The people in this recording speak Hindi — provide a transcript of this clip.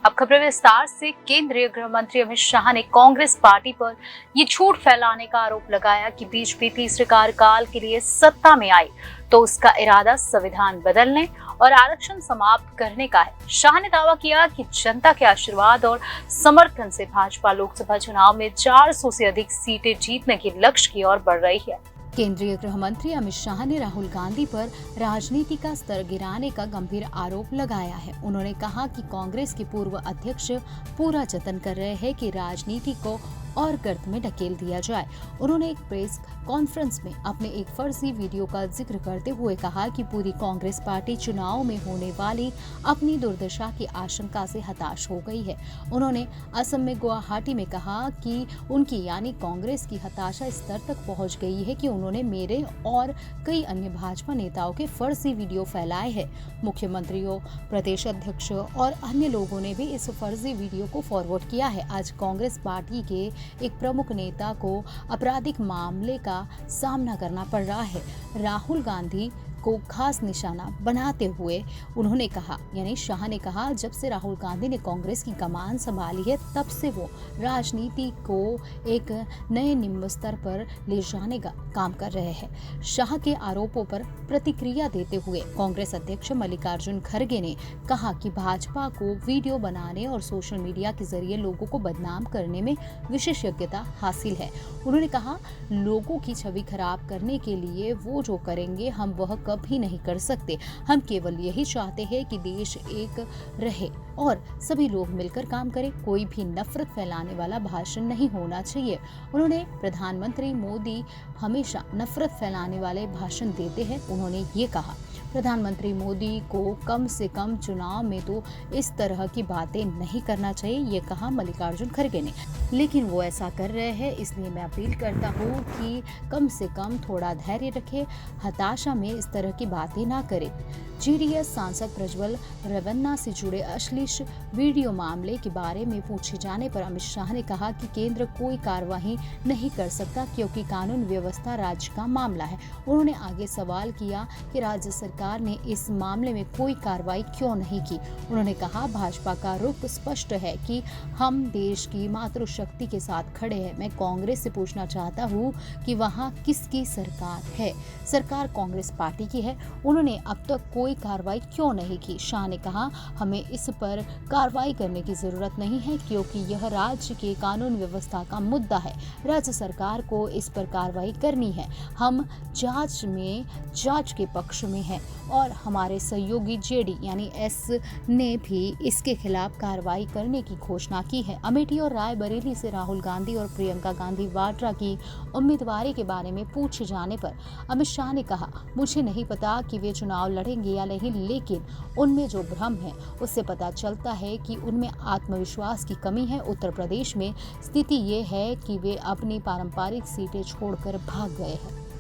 अब खबरें विस्तार से। केंद्रीय गृह मंत्री अमित शाह ने कांग्रेस पार्टी पर ये झूठ फैलाने का आरोप लगाया कि बीजेपी तीसरे कार्यकाल के लिए सत्ता में आई तो उसका इरादा संविधान बदलने और आरक्षण समाप्त करने का है। शाह ने दावा किया कि जनता के आशीर्वाद और समर्थन से भाजपा लोकसभा चुनाव में 400 से अधिक सीटें जीतने के लक्ष्य की ओर बढ़ रही है। केंद्रीय गृह मंत्री अमित शाह ने राहुल गांधी पर राजनीति का स्तर गिराने का गंभीर आरोप लगाया है। उन्होंने कहा कि कांग्रेस के पूर्व अध्यक्ष पूरा जतन कर रहे हैं कि राजनीति को और गर्त में ढकेल दिया जाए। उन्होंने एक प्रेस कॉन्फ्रेंस में अपने एक फर्जी वीडियो का जिक्र करते हुए कहा कि पूरी कांग्रेस पार्टी चुनाव में होने वाली अपनी दुर्दशा की आशंका से हताश हो गई है। उन्होंने असम में गुवाहाटी में कहा कि उनकी यानी कांग्रेस की हताशा इस स्तर तक पहुंच गई है कि उन्होंने मेरे और कई अन्य भाजपा नेताओं के फर्जी वीडियो फैलाए हैं। मुख्यमंत्रियों, प्रदेश अध्यक्ष और अन्य लोगों ने भी इस फर्जी वीडियो को फॉरवर्ड किया है। आज कांग्रेस पार्टी के एक प्रमुख नेता को आपराधिक मामले का सामना करना पड़ रहा है। राहुल गांधी को खास निशाना बनाते हुए उन्होंने कहा, यानी शाह ने कहा, जब से राहुल गांधी ने कांग्रेस की कमान संभाली है तब से वो राजनीति को एक नए निम्न स्तर पर ले जाने का काम कर रहे हैं। शाह के आरोपों पर प्रतिक्रिया देते हुए कांग्रेस अध्यक्ष मल्लिकार्जुन खड़गे ने कहा कि भाजपा को वीडियो बनाने और सोशल मीडिया के जरिए लोगों को बदनाम करने में विशेषज्ञता हासिल है। उन्होंने कहा, लोगों की छवि खराब करने के लिए वो जो करेंगे हम वह कभी नहीं कर सकते। हम केवल यही चाहते हैं कि देश एक रहे और सभी लोग मिलकर काम करें। कोई भी नफरत फैलाने वाला भाषण नहीं होना चाहिए। उन्होंने प्रधानमंत्री मोदी हमेशा नफरत फैलाने वाले भाषण देते हैं। उन्होंने ये कहा, प्रधानमंत्री मोदी को कम से कम चुनाव में तो इस तरह की बातें नहीं करना चाहिए, ये कहा मल्लिकार्जुन खड़गे ने। लेकिन वो ऐसा कर रहे हैं, इसलिए मैं अपील करता हूँ कि कम से कम थोड़ा धैर्य रखें, हताशा में इस तरह की बातें ना करें। जेडीएस सांसद प्रज्वल रेवन्ना से जुड़े अश्लील वीडियो मामले के बारे में पूछे जाने पर अमित शाह ने कहा कि केंद्र कोई कार्रवाई नहीं कर सकता क्योंकि कानून व्यवस्था राज्य का मामला है। उन्होंने आगे सवाल किया कि राज्य सरकार ने इस मामले में कोई कार्रवाई क्यों नहीं की। उन्होंने कहा, भाजपा का रुख स्पष्ट है कि हम देश की मातृशक्ति के साथ खड़े हैं। मैं कांग्रेस से पूछना चाहता हूँ कि वहाँ किसकी सरकार है? सरकार कांग्रेस पार्टी की है। उन्होंने अब तक कोई कार्रवाई क्यों नहीं की? शाह ने कहा, हमें इस पर कार्रवाई करने की जरूरत नहीं है क्योंकि यह राज्य के कानून व्यवस्था का मुद्दा है। राज्य सरकार को इस पर कार्रवाई करनी है। हम जांच के पक्ष में हैं और हमारे सहयोगी जेडी यानी एस ने भी इसके खिलाफ कार्रवाई करने की घोषणा की है। अमेठी और रायबरेली से राहुल गांधी और प्रियंका गांधी वाड्रा की उम्मीदवारी के बारे में पूछे जाने पर अमित शाह ने कहा, मुझे नहीं पता कि वे चुनाव लड़ेंगे या नहीं, लेकिन उनमें जो भ्रम है उससे पता चलता है कि उनमें आत्मविश्वास की कमी है। उत्तर प्रदेश में स्थिति ये है कि वे अपनी पारंपरिक सीटें छोड़कर भाग गए हैं।